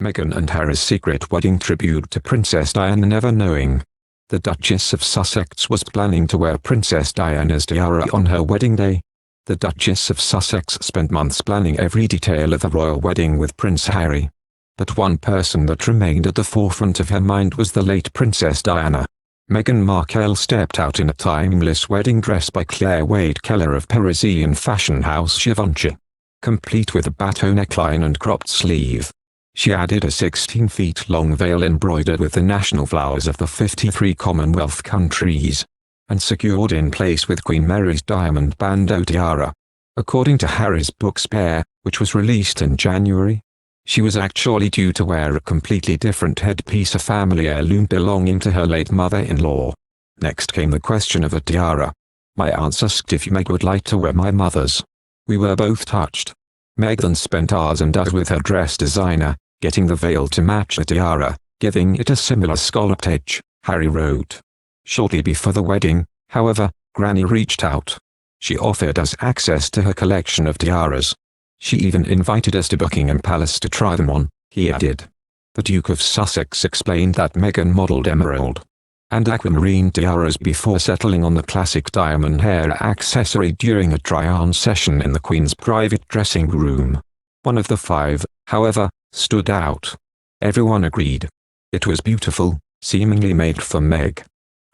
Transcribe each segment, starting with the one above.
Meghan and Harry's secret wedding tribute to Princess Diana. Never knowing, the Duchess of Sussex was planning to wear Princess Diana's tiara on her wedding day. The Duchess of Sussex spent months planning every detail of the royal wedding with Prince Harry. But one person that remained at the forefront of her mind was the late Princess Diana. Meghan Markle stepped out in a timeless wedding dress by Claire Wade Keller of Parisian fashion house Givenchy, complete with a bateau neckline and cropped sleeve. She added a 16-feet-long veil embroidered with the national flowers of the 53 Commonwealth countries, and secured in place with Queen Mary's diamond bandeau tiara. According to Harry's book Spare, which was released in January, she was actually due to wear a completely different headpiece, a family heirloom belonging to her late mother-in-law. Next came the question of a tiara. My aunt asked if Meg would like to wear my mother's. We were both touched. Meg then spent hours and hours with her dress designer, getting the veil to match the tiara, giving it a similar scalloped edge, Harry wrote. Shortly before the wedding, however, Granny reached out. She offered us access to her collection of tiaras. She even invited us to Buckingham Palace to try them on, he added. The Duke of Sussex explained that Meghan modelled emerald and aquamarine tiaras before settling on the classic diamond hair accessory during a try-on session in the Queen's private dressing room. One of the five, however, stood out. Everyone agreed. It was beautiful, seemingly made for Meg.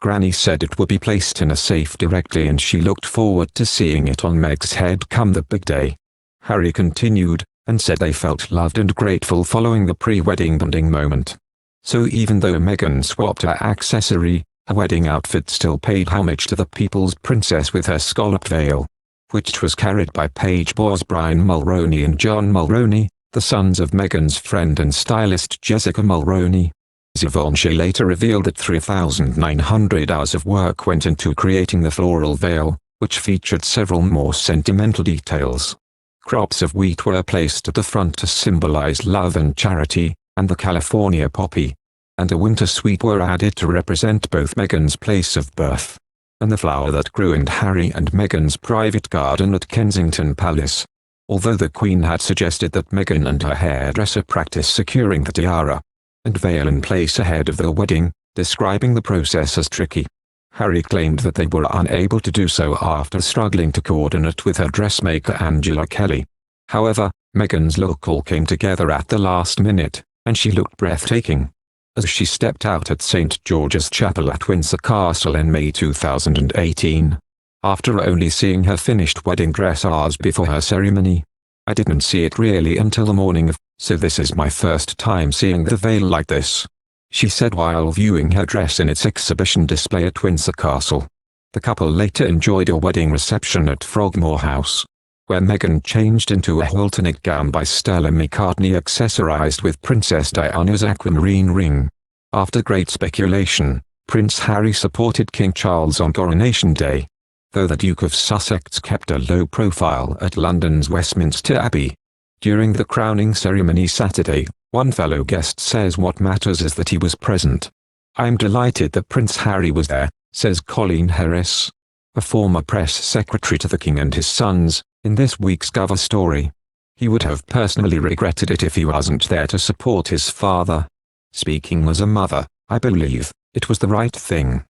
Granny said it would be placed in a safe directly and she looked forward to seeing it on Meg's head come the big day. Harry continued, and said they felt loved and grateful following the pre-wedding bonding moment. So even though Meghan swapped her accessory, her wedding outfit still paid homage to the people's princess with her scalloped veil, which was carried by page boys Brian Mulroney and John Mulroney, the sons of Meghan's friend and stylist Jessica Mulroney. Givenchy later revealed that 3,900 hours of work went into creating the floral veil, which featured several more sentimental details. Crops of wheat were placed at the front to symbolize love and charity, and the California poppy and a winter sweet were added to represent both Meghan's place of birth and the flower that grew in Harry and Meghan's private garden at Kensington Palace. Although the Queen had suggested that Meghan and her hairdresser practice securing the tiara and veil in place ahead of the wedding, describing the process as tricky. Harry claimed that they were unable to do so after struggling to coordinate with her dressmaker Angela Kelly. However, Meghan's look all came together at the last minute, and she looked breathtaking as she stepped out at St. George's Chapel at Windsor Castle in May 2018. After only seeing her finished wedding dress hours before her ceremony, I didn't see it really until the morning of, so this is my first time seeing the veil like this, she said while viewing her dress in its exhibition display at Windsor Castle. The couple later enjoyed a wedding reception at Frogmore House, where Meghan changed into a alternate gown by Stella McCartney accessorized with Princess Diana's aquamarine ring. After great speculation, Prince Harry supported King Charles on Coronation Day, though the Duke of Sussex kept a low profile at London's Westminster Abbey. During the crowning ceremony Saturday, one fellow guest says what matters is that he was present. I'm delighted that Prince Harry was there, says Colleen Harris, a former press secretary to the King and his sons, in this week's cover story. He would have personally regretted it if he wasn't there to support his father. Speaking as a mother, I believe it was the right thing.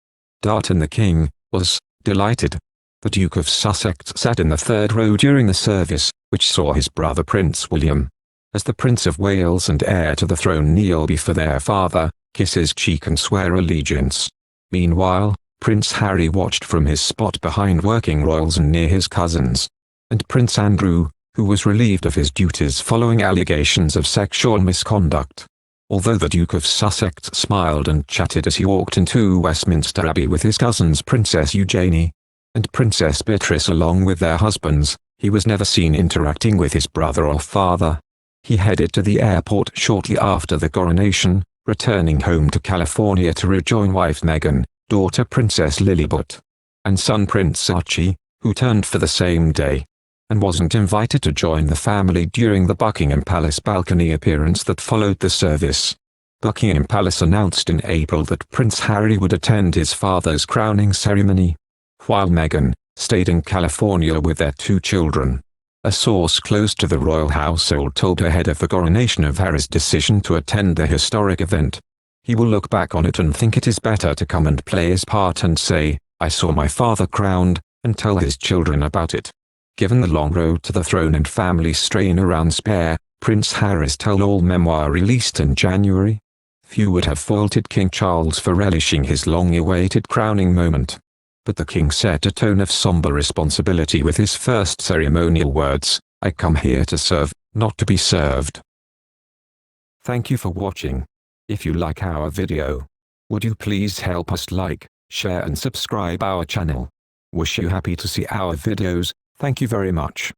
And the King was delighted. The Duke of Sussex sat in the third row during the service, which saw his brother Prince William, as the Prince of Wales and heir to the throne, kneel before their father, kiss his cheek and swear allegiance. Meanwhile, Prince Harry watched from his spot behind working royals and near his cousins, and Prince Andrew, who was relieved of his duties following allegations of sexual misconduct. Although the Duke of Sussex smiled and chatted as he walked into Westminster Abbey with his cousins Princess Eugenie and Princess Beatrice along with their husbands, he was never seen interacting with his brother or father. He headed to the airport shortly after the coronation, returning home to California to rejoin wife Meghan, daughter Princess Lilibet, and son Prince Archie, who turned for the same day, and wasn't invited to join the family during the Buckingham Palace balcony appearance that followed the service. Buckingham Palace announced in April that Prince Harry would attend his father's crowning ceremony, while Meghan stayed in California with their two children. A source close to the royal household told ahead of the coronation of Harry's decision to attend the historic event. He will look back on it and think it is better to come and play his part and say, "I saw my father crowned," and tell his children about it. Given the long road to the throne and family strain around Spare, Prince Harry's tell-all memoir released in January, few would have faulted King Charles for relishing his long-awaited crowning moment. But the king set a tone of somber responsibility with his first ceremonial words, "I come here to serve, not to be served." Thank you for watching. If you like our video, would you please help us like, share and subscribe our channel. Wish you happy to see our videos. Thank you very much.